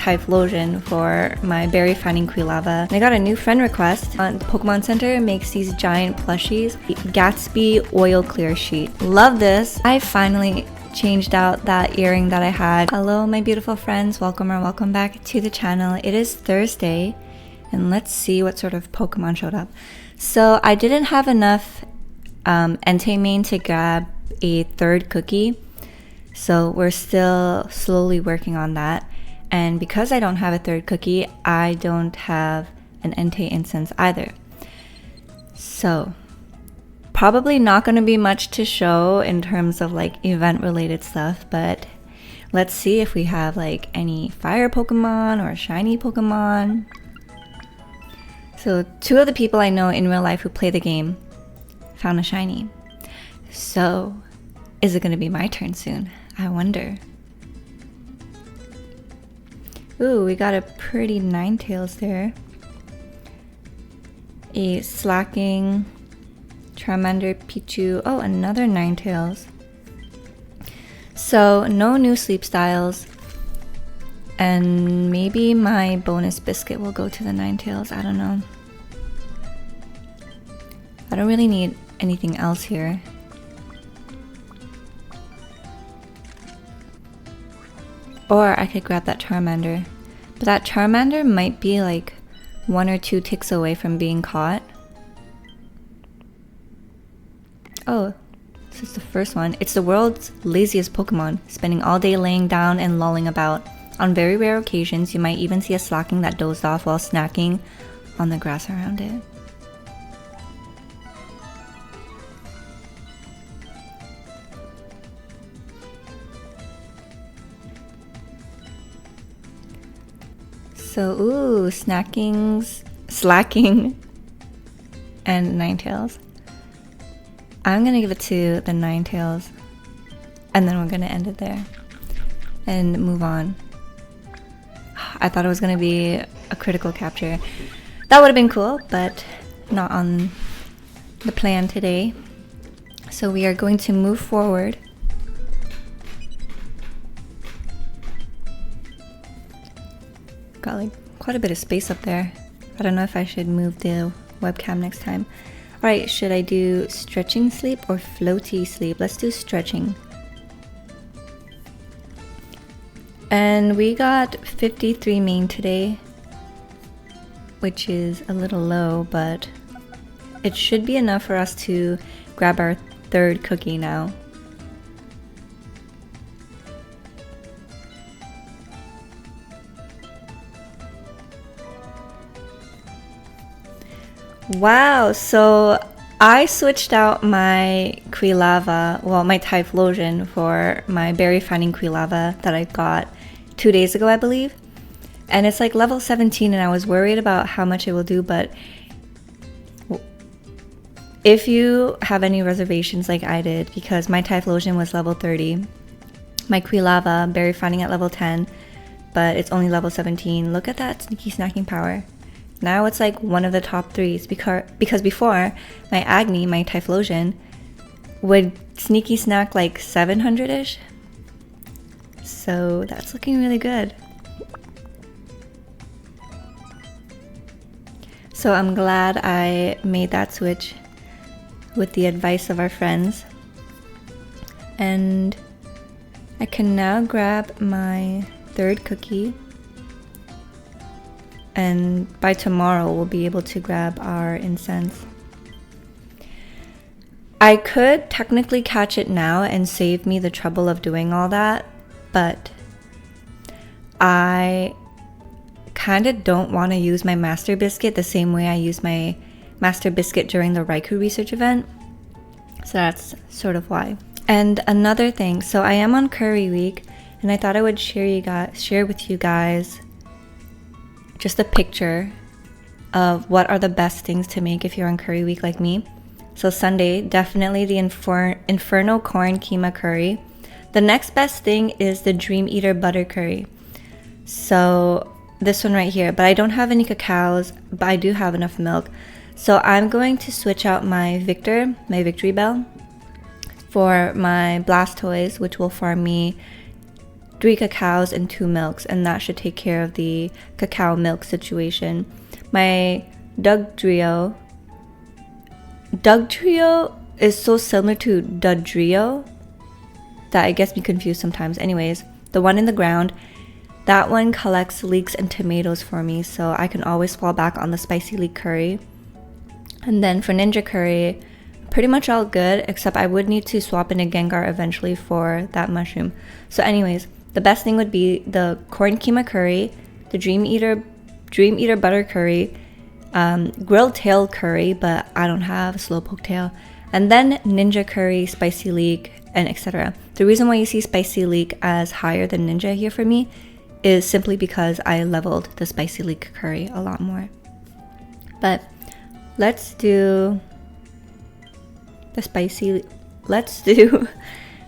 Typhlosion for my berry finding Quilava. And I got a new friend request on Pokemon Center. Makes these giant plushies. Gatsby oil clear sheet. Love this. I finally changed out that earring that I had. Hello my beautiful friends, welcome or welcome back to the channel. It is Thursday and let's see what sort of Pokemon showed up. So I didn't have enough Entei main to grab a third cookie, so we're still slowly working on that. And because I don't have a third cookie, I don't have an Entei instance either. So probably not going to be much to show in terms of like event related stuff, but let's see if we have like any fire Pokemon or shiny Pokemon. So two of the people I know in real life who play the game found a shiny. So is it going to be my turn soon? I wonder. Ooh, we got a pretty Ninetales there. A Slacking, Charmander, Pichu. Oh, another Ninetales. So no new sleep styles. And maybe my bonus biscuit will go to the Ninetales. I don't know. I don't really need anything else here. Or I could grab that Charmander. But that Charmander might be like 1 or 2 ticks away from being caught. Oh, this is the first one. It's the world's laziest Pokemon, spending all day laying down and lolling about. On very rare occasions, you might even see a Slacking that dozed off while snacking on the grass around it. So, ooh, Slacking, and Ninetales. I'm gonna give it to the Ninetales, and then we're gonna end it there and move on. I thought it was gonna be a critical capture. That would have been cool, but not on the plan today. So we are going to move forward. Got like quite a bit of space up there. I don't know if I should move the webcam next time. Alright, should I do stretching sleep or floaty sleep? Let's do stretching. And we got 53 main today, which is a little low, but it should be enough for us to grab our third cookie now. Wow, so I switched out my Quilava, well, my Typhlosion for my berry finding Quilava that I got 2 days ago, I believe. And it's like level 17 and I was worried about how much it will do, but if you have any reservations like I did, because my Typhlosion was level 30, my Quilava berry finding at level 10, but it's only level 17. Look at that sneaky snacking power. Now it's like one of the top 3s because before my Agni, my Typhlosion, would sneaky snack like 700-ish. So that's looking really good. So I'm glad I made that switch with the advice of our friends. And I can now grab my third cookie. And by tomorrow, we'll be able to grab our incense. I could technically catch it now and save me the trouble of doing all that, but I kind of don't want to use my Master Biscuit the same way I used my Master Biscuit during the Raikou research event. So that's sort of why. And another thing, so I am on Curry Week, and I thought I would share with you guys just a picture of what are the best things to make if you're on Curry Week like me. So Sunday, definitely the Inferno Corn Keema Curry. The next best thing is the Dream Eater Butter Curry. So this one right here, but I don't have any cacaos, but I do have enough milk. So I'm going to switch out my Victory Bell, for my Blastoise, which will farm me 3 cacaos and 2 milks, and that should take care of the cacao milk situation. My Dugtrio is so similar to Dugtrio that it gets me confused sometimes. Anyways, the one in the ground, that one collects leeks and tomatoes for me, so I can always fall back on the spicy leek curry. And then for Ninja curry, pretty much all good, except I would need to swap in a Gengar eventually for that mushroom. So anyways, the best thing would be the corn keema curry, the Dream Eater butter curry, grilled tail curry, but I don't have a slowpoke tail, and then Ninja curry, spicy leek, and etc. The reason why you see spicy leek as higher than Ninja here for me is simply because I leveled the spicy leek curry a lot more. But let's do the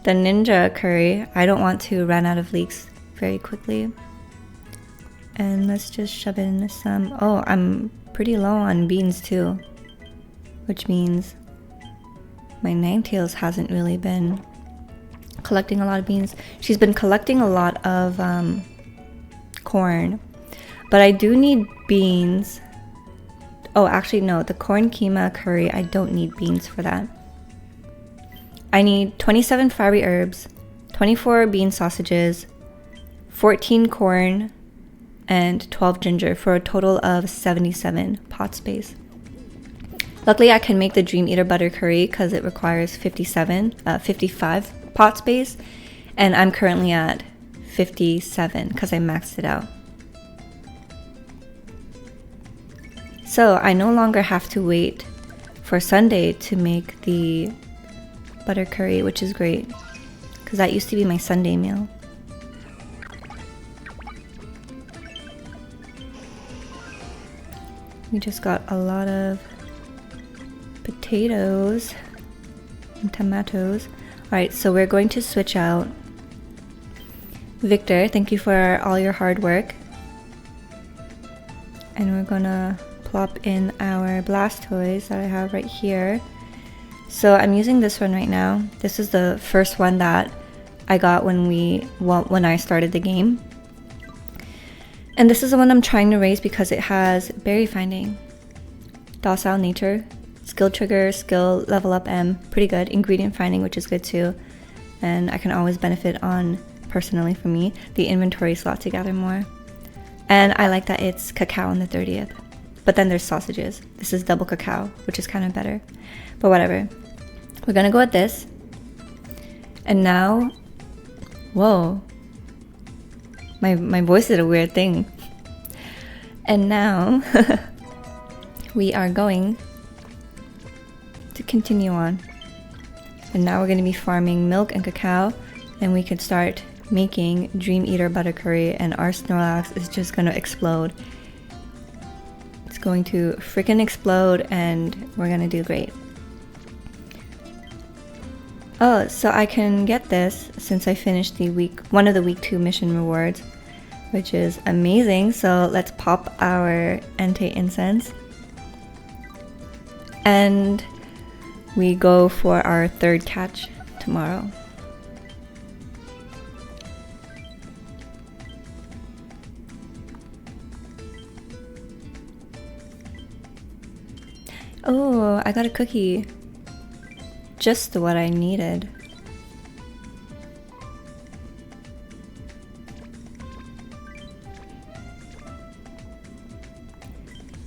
Ninja curry. I don't want to run out of leeks very quickly. And let's just shove in some... Oh, I'm pretty low on beans too, which means my Ninetales hasn't really been collecting a lot of beans. She's been collecting a lot of corn, but I do need beans. Oh, actually no, the corn keema curry, I don't need beans for that. I need 27 fiery herbs, 24 bean sausages, 14 corn, and 12 ginger for a total of 77 pot space. Luckily, I can make the Dream Eater butter curry because it requires 55 pot space, and I'm currently at 57 because I maxed it out. So I no longer have to wait for Sunday to make the butter curry, which is great because that used to be my Sunday meal. We just got a lot of potatoes and tomatoes. Alright, so we're going to switch out. Victor, thank you for all your hard work. And we're gonna plop in our Blastoise that I have right here. So I'm using this one right now. This is the first one that I got when I started the game. And this is the one I'm trying to raise because it has berry finding, docile nature, skill trigger, skill level up M, pretty good, ingredient finding, which is good too. And I can always benefit on, personally for me, the inventory slot to gather more. And I like that it's cacao on the 30th. But then there's sausages. This is double cacao, which is kind of better. But whatever. We're gonna go with this. And now, whoa. My voice did a weird thing. And now, we are going to continue on. And now we're going to be farming milk and cacao, and we could start making Dream Eater butter curry, and our Snorlax is just going to explode. It's going to freaking explode, and we're going to do great. Oh, so I can get this since I finished one of the week 2 mission rewards, which is amazing. So let's pop our Entei incense. And we go for our 3rd catch tomorrow. Oh, I got a cookie. Just what I needed.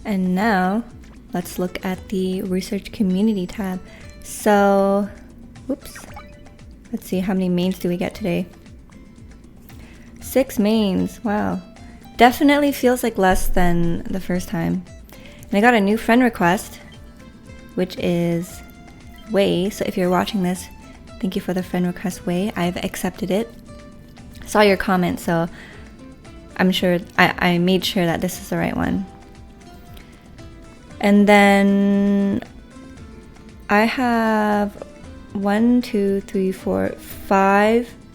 And now, let's look at the research community tab. So, whoops. Let's see, how many mains do we get today? 6 mains, wow. Definitely feels like less than the first time. And I got a new friend request, which is Way. So if you're watching this, thank you for the friend request, Way. I've accepted it. Saw your comment, so I'm sure I made sure that this is the right one. And then I have 5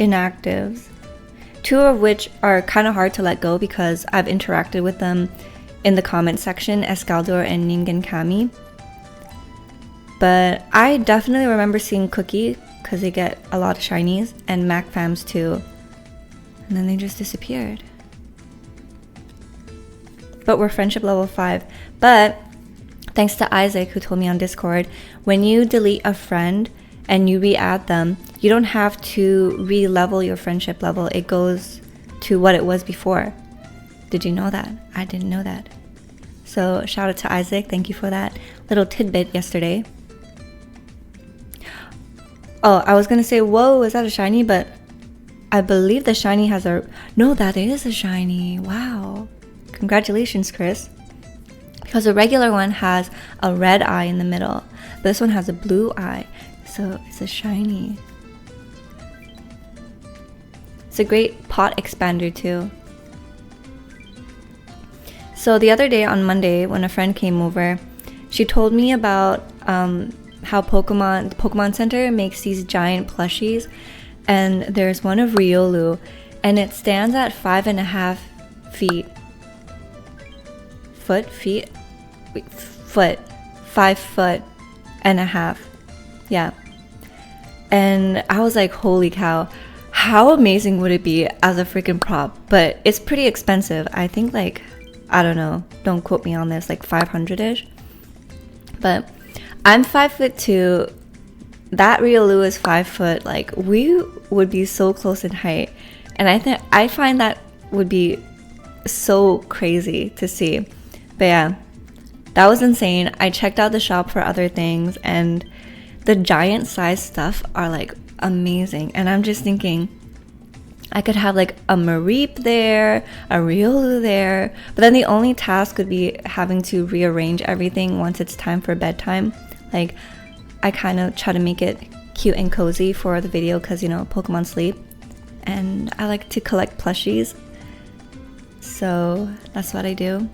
inactives, 2 of which are kind of hard to let go because I've interacted with them in the comment section, Escaldor and Ningen Kami. But I definitely remember seeing Cookie because they get a lot of shinies, and MacFams too. And then they just disappeared. But we're friendship level 5. But thanks to Isaac, who told me on Discord, when you delete a friend and you re-add them, you don't have to re-level your friendship level. It goes to what it was before. Did you know that? I didn't know that. So shout out to Isaac. Thank you for that little tidbit yesterday. Oh, I was gonna say, whoa, is that a shiny? But I believe the shiny has a... No, that is a shiny. Wow. Congratulations, Chris. Because the regular one has a red eye in the middle. This one has a blue eye. So it's a shiny. It's a great pot expander too. So the other day on Monday, when a friend came over, she told me about how the Pokemon Center makes these giant plushies, and there's one of Riolu, and it stands at 5.5 feet. Foot? 5.5 feet. Yeah. And I was like, holy cow, how amazing would it be as a freaking prop? But it's pretty expensive. I think like, I don't know, don't quote me on this, like 500-ish. But I'm 5'2". That Riolu is 5 foot. Like, we would be so close in height. And I find that would be so crazy to see. But yeah, that was insane. I checked out the shop for other things, and the giant size stuff are like amazing. And I'm just thinking, I could have like a Mareep there, a Riolu there, but then the only task would be having to rearrange everything once it's time for bedtime. Like, I kind of try to make it cute and cozy for the video because, you know, Pokemon sleep. And I like to collect plushies. So that's what I do.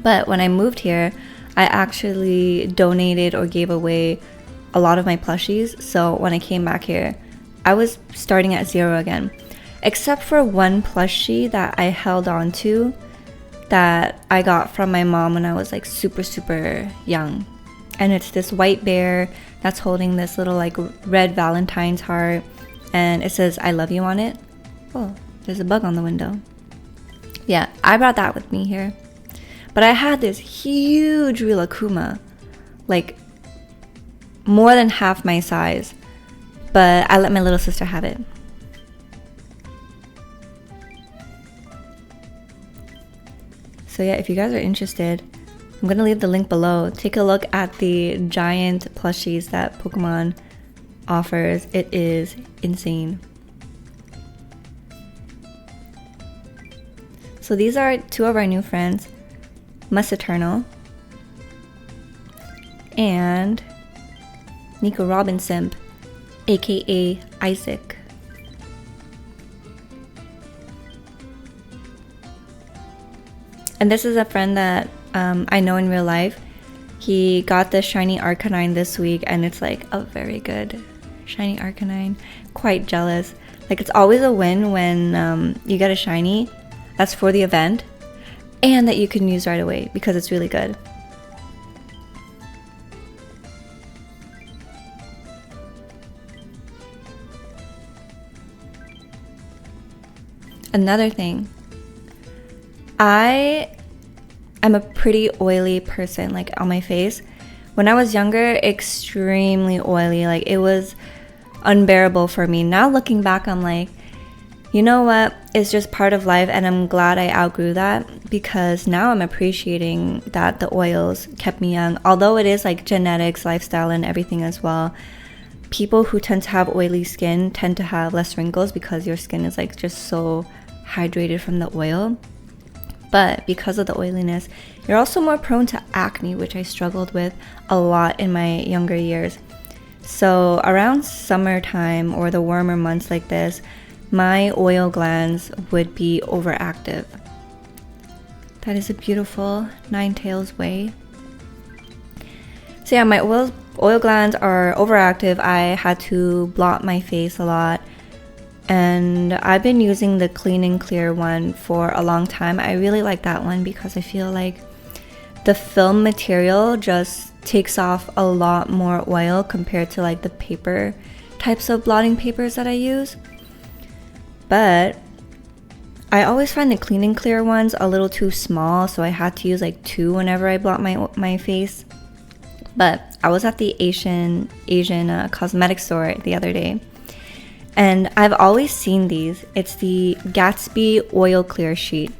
But when I moved here, I actually donated or gave away a lot of my plushies. So when I came back here, I was starting at 0 again. Except for one plushie that I held on to that I got from my mom when I was like super, super young. And it's this white bear that's holding this little like red Valentine's heart, and it says I love you on it. Oh, there's a bug on the window. Yeah, I brought that with me here. But I had this huge Rilakkuma, like more than half my size, but I let my little sister have it. So yeah, if you guys are interested, I'm gonna leave the link below. Take a look at the giant plushies that Pokemon offers. It is insane. So these are 2 of our new friends, Eternal and Nico Robinson, aka Isaac. And this is a friend that I know in real life. He got the shiny Arcanine this week, and it's like a very good shiny Arcanine. Quite jealous. Like, it's always a win when you get a shiny that's for the event and that you can use right away because it's really good. Another thing, I'm a pretty oily person, like on my face. When I was younger, extremely oily. Like, it was unbearable for me. Now looking back, I'm like, you know what? It's just part of life, and I'm glad I outgrew that because now I'm appreciating that the oils kept me young. Although it is like genetics, lifestyle, and everything as well. People who tend to have oily skin tend to have less wrinkles because your skin is like just so hydrated from the oil. But because of the oiliness, you're also more prone to acne, which I struggled with a lot in my younger years. So around summertime or the warmer months like this, my oil glands would be overactive. That is a beautiful Ninetales way. So yeah, my oil glands are overactive. I had to blot my face a lot. And I've been using the Clean and Clear one for a long time. I really like that one because I feel like the film material just takes off a lot more oil compared to like the paper types of blotting papers that I use. But I always find the Clean and Clear ones a little too small, so I had to use like 2 whenever I blot my face. But I was at the Asian cosmetic store the other day, and I've always seen these. It's the Gatsby Oil Clear Sheet.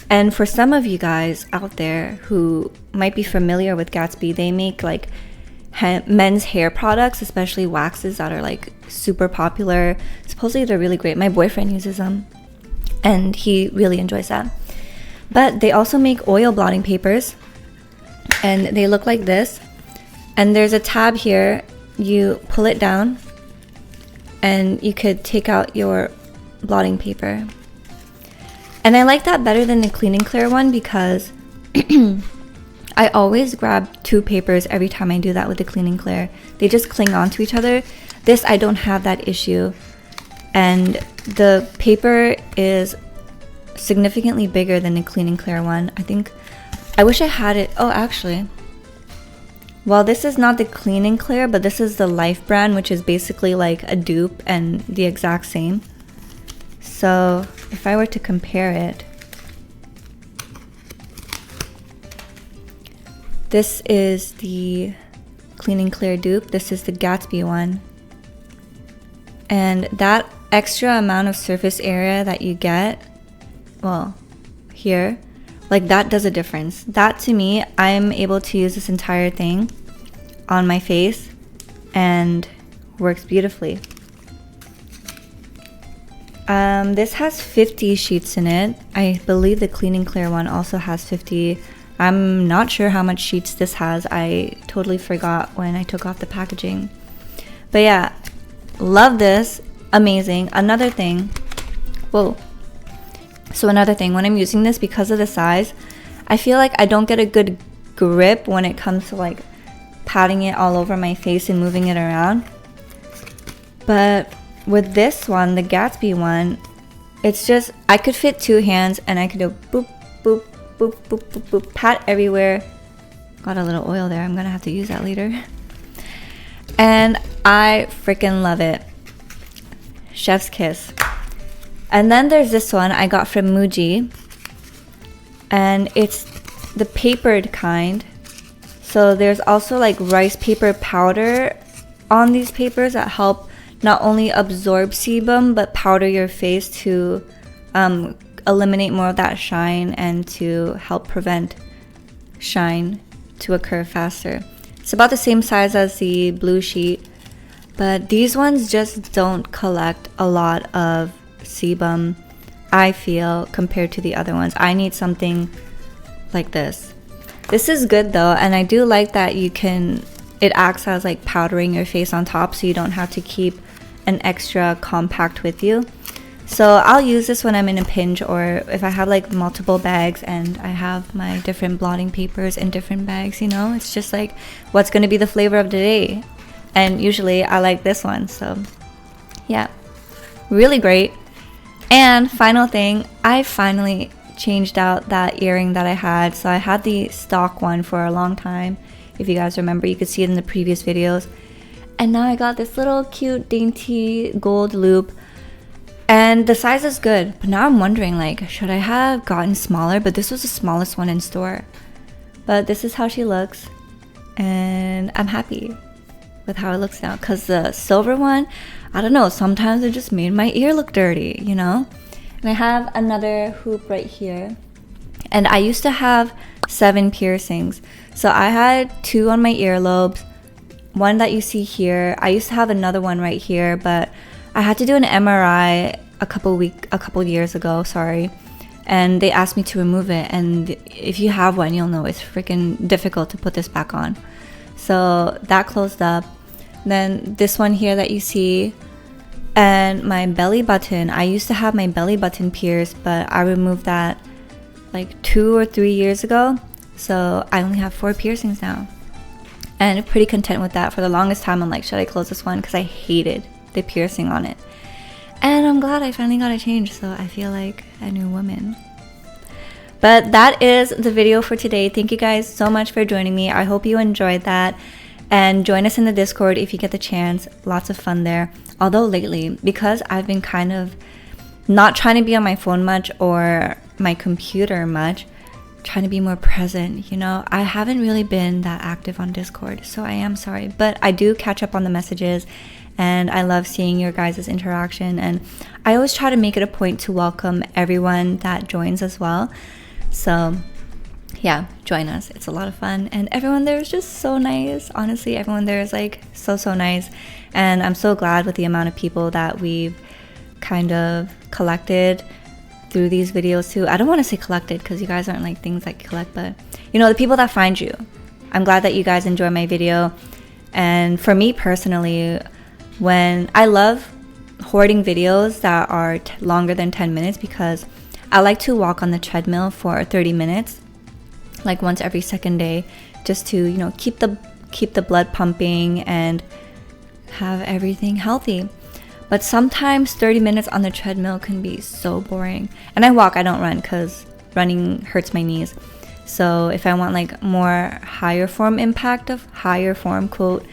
And for some of you guys out there who might be familiar with Gatsby, they make like men's hair products, especially waxes that are like super popular. Supposedly they're really great. My boyfriend uses them and he really enjoys that. But they also make oil blotting papers, and they look like this. And there's a tab here. You pull it down and you could take out your blotting paper. And I like that better than the Clean and Clear one because I always grab 2 papers every time I do that with the Clean and Clear. They just cling on to each other. This, I don't have that issue. And the paper is significantly bigger than the Clean and Clear one. I wish I had it. Oh, actually. Well, this is not the Clean and Clear, but this is the Life brand, which is basically like a dupe and the exact same. So if I were to compare it, this is the Clean and Clear dupe. This is the Gatsby one. And that extra amount of surface area that you get, well, here, like that does a difference. That to me, I'm able to use this entire thing on my face and works beautifully. This has 50 sheets in it. I believe the Clean and Clear one also has 50. I'm not sure how much sheets this has. I totally forgot when I took off the packaging. But yeah, love this. Amazing. Another thing, when I'm using this, because of the size, I feel like I don't get a good grip when it comes to like patting it all over my face and moving it around. But with this one, the Gatsby one, it's just, I could fit 2 hands and I could do boop, boop, boop, boop, boop, boop, pat everywhere. Got a little oil there. I'm gonna have to use that later. And I freaking love it. Chef's kiss. And then there's this one I got from Muji, and it's the papered kind. So there's also like rice paper powder on these papers that help not only absorb sebum but powder your face to eliminate more of that shine and to help prevent shine to occur faster. It's about the same size as the blue sheet, but these ones just don't collect a lot of sebum, I feel, compared to the other ones. I need something like this. This is good though, and I do like that it acts as like powdering your face on top, so you don't have to keep an extra compact with you. So I'll use this when I'm in a pinch, or if I have like multiple bags and I have my different blotting papers in different bags, you know, it's just like what's going to be the flavor of the day. And usually I like this one, so yeah, really great. And final thing, I finally changed out that earring that I had. So I had the stock one for a long time. If you guys remember, you could see it in the previous videos. And now I got this little cute dainty gold loop, and the size is good. But now I'm wondering, like, should I have gotten smaller? But this was the smallest one in store. But this is how she looks, and I'm happy with how it looks now, because the silver one, I don't know, sometimes it just made my ear look dirty, you know. And I have another hoop right here, and I used to have 7 piercings. So I had 2 on my earlobes, one that you see here. I used to have another one right here, but I had to do an MRI a couple years ago, sorry, and they asked me to remove it. And if you have one, you'll know it's freaking difficult to put this back on. So that closed up. Then this one here that you see, and my belly button. I used to have my belly button pierced, but I removed that like 2 or 3 years ago. So I only have 4 piercings now, and I'm pretty content with that. For the longest time, I'm like, should I close this one? Because I hated the piercing on it. And I'm glad I finally got it changed, so I feel like a new woman. But that is the video for today. Thank you guys so much for joining me. I hope you enjoyed that. And join us in the Discord if you get the chance. Lots of fun there. Although lately, because I've been kind of not trying to be on my phone much or my computer much, trying to be more present, you know. I haven't really been that active on Discord, so I am sorry, but I do catch up on the messages, and I love seeing your guys' interaction, and I always try to make it a point to welcome everyone that joins as well. So yeah, join us. It's a lot of fun, and everyone there is just so nice. Honestly, everyone there is like so nice, and I'm so glad with the amount of people that we've kind of collected through these videos too. I don't want to say collected because you guys aren't like things that collect, but you know, the people that find you. I'm glad that you guys enjoy my video. And for me personally, when I love hoarding videos that are longer than 10 minutes, because I like to walk on the treadmill for 30 minutes, like once every second day, just to, you know, keep the blood pumping and have everything healthy. But sometimes 30 minutes on the treadmill can be so boring. And I walk, I don't run, because running hurts my knees. So if I want like more higher form quote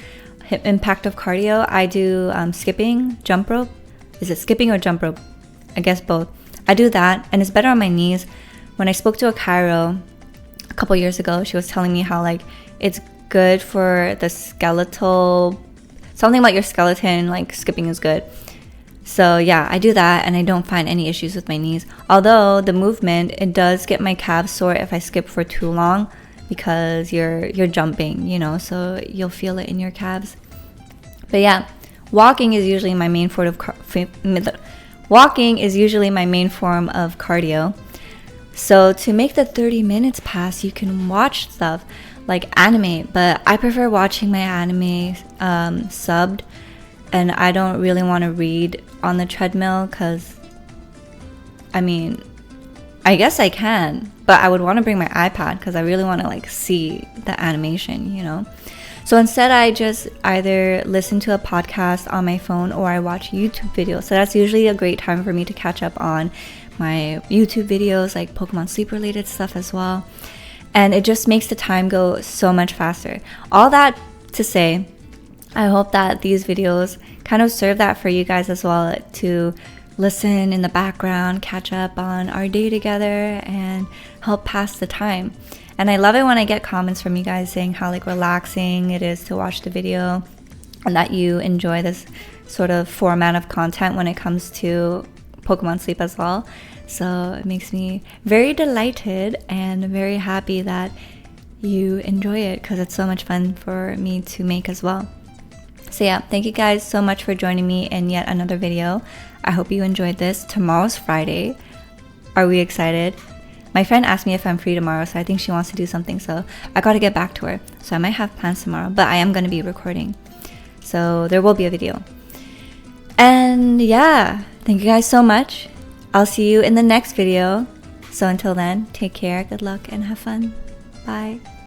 impact of cardio, I do skipping, jump rope. Is it skipping or jump rope? I guess both. I do that, and it's better on my knees. When I spoke to a chiro a couple years ago, she was telling me how like it's good for the skeletal, something about your skeleton, like skipping is good. So yeah, I do that, and I don't find any issues with my knees. Although the movement, it does get my calves sore if I skip for too long, because you're jumping, you know, so you'll feel it in your calves. But yeah, walking is usually my main form of cardio. So to make the 30 minutes pass, you can watch stuff like anime, but I prefer watching my anime subbed, and I don't really want to read on the treadmill, because I mean, I guess I can, but I would want to bring my iPad because I really want to like see the animation, you know. So instead, I just either listen to a podcast on my phone or I watch YouTube videos. So that's usually a great time for me to catch up on my YouTube videos, like Pokemon sleep related stuff as well. And it just makes the time go so much faster. All that to say, I hope that these videos kind of serve that for you guys as well, to listen in the background, catch up on our day together, and help pass the time. And I love it when I get comments from you guys saying how like relaxing it is to watch the video, and that you enjoy this sort of format of content when it comes to Pokemon sleep as well. So it makes me very delighted and very happy that you enjoy it, because it's so much fun for me to make as well. So yeah, thank you guys so much for joining me in yet another video. I hope you enjoyed this. Tomorrow's Friday. Are we excited? My friend asked me if I'm free tomorrow, so I think she wants to do something, so I gotta get back to her. So I might have plans tomorrow, but I am gonna be recording, so there will be a video. And yeah, thank you guys so much. I'll see you in the next video. So until then, take care, good luck, and have fun. Bye.